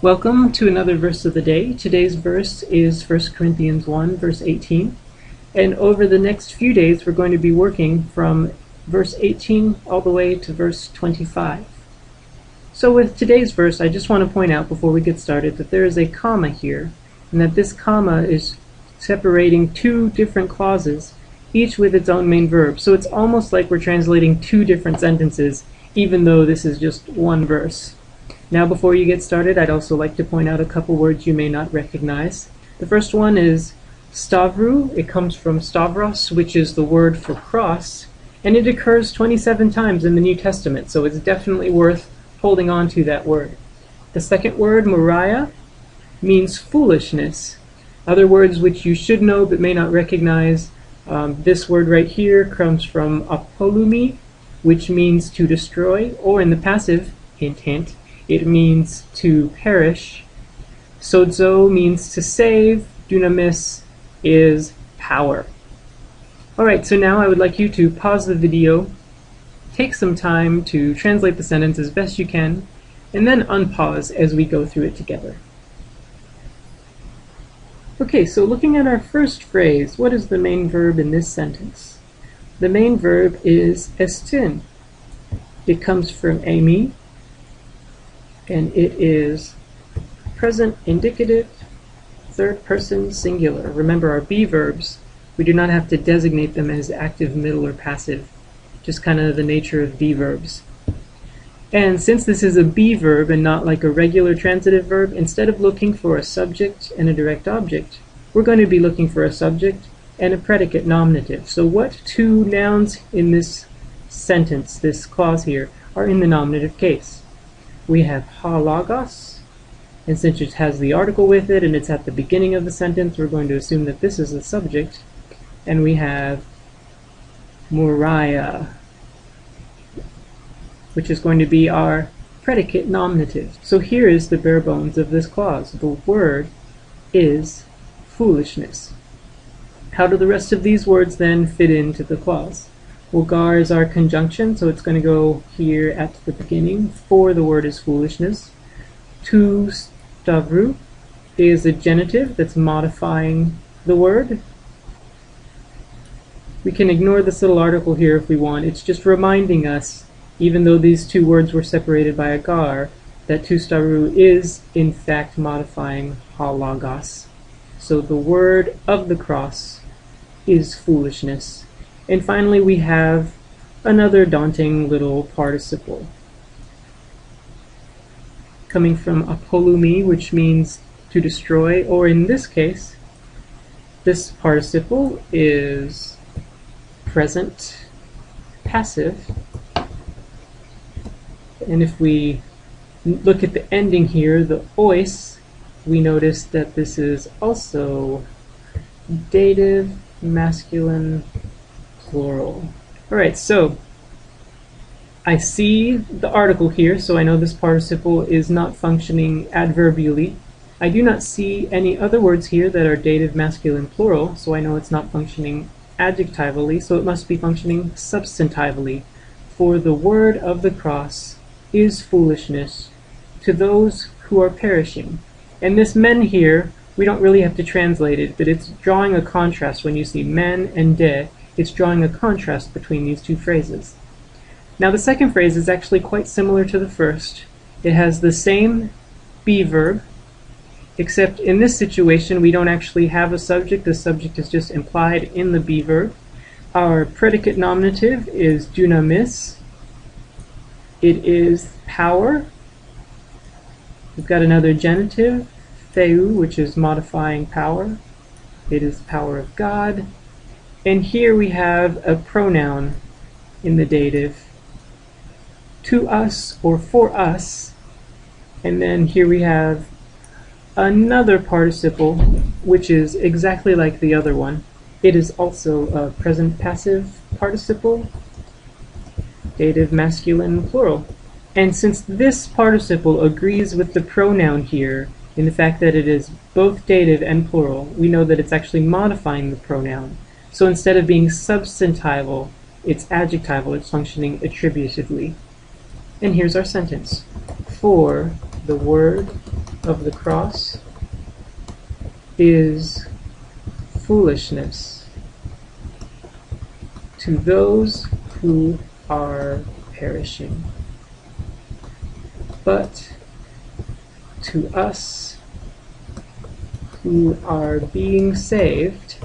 Welcome to another verse of the day. Today's verse is 1 Corinthians 1, verse 18. And over the next few days, we're going to be working from verse 18 all the way to verse 25. So with today's verse, I just want to point out before we get started that there is a comma here, and that this comma is separating two different clauses, each with its own main verb. So it's almost like we're translating two different sentences, even though this is just one verse. Now before you get started, I'd also like to point out a couple words you may not recognize. The first one is stavru. It comes from stavros, which is the word for cross, and it occurs 27 times in the New Testament, so it's definitely worth holding on to that word. The second word, moriah, means foolishness. Other words which you should know but may not recognize, this word right here comes from apolumi, which means to destroy, or in the passive, hint hint, it means to perish. Sozo means to save. Dunamis is power. Alright, so now I would like you to pause the video, take some time to translate the sentence as best you can, and then unpause as we go through it together. Okay, so looking at our first phrase, what is the main verb in this sentence? The main verb is estin. It comes from ami, and it is present indicative, third person singular. Remember, our be verbs, we do not have to designate them as active, middle, or passive, just kind of the nature of be verbs. And since this is a be verb and not like a regular transitive verb, instead of looking for a subject and a direct object, we're going to be looking for a subject and a predicate nominative. So what two nouns in this sentence, this clause here, are in the nominative case? We have halagos, and since it has the article with it and it's at the beginning of the sentence, we're going to assume that this is the subject. And we have moriah, which is going to be our predicate nominative. So here is the bare bones of this clause. The word is foolishness. How do the rest of these words then fit into the clause? Well, gar is our conjunction, so it's going to go here at the beginning for the word is foolishness. To stavru is a genitive that's modifying the word. We can ignore this little article here if we want. It's just reminding us, even though these two words were separated by a gar, that to stavru is in fact modifying halagos. So the word of the cross is foolishness. And finally, we have another daunting little participle coming from apolumi, which means to destroy, or in this case, this participle is present passive. And if we look at the ending here, the ois, we notice that this is also dative masculine plural. Alright, so I see the article here, so I know this participle is not functioning adverbially. I do not see any other words here that are dative masculine plural, so I know it's not functioning adjectively, so it must be functioning substantively. For the word of the cross is foolishness to those who are perishing. And this men here, we don't really have to translate it, but it's drawing a contrast. When you see men and de, it's drawing a contrast between these two phrases. Now the second phrase is actually quite similar to the first. It has the same be verb, except in this situation we don't actually have a subject. The subject is just implied in the be verb. Our predicate nominative is dunamis. It is power. We've got another genitive, theou, which is modifying power. It is power of God. And here we have a pronoun in the dative, to us or for us. And then here we have another participle, which is exactly like the other one. It is also a present passive participle, dative masculine plural. And since this participle agrees with the pronoun here in the fact that it is both dative and plural, we know that it's actually modifying the pronoun. So instead of being substantival, it's adjectival, it's functioning attributively. And here's our sentence. For the word of the cross is foolishness to those who are perishing. But to us who are being saved,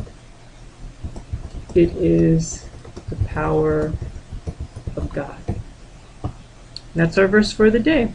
it is the power of God. That's our verse for the day.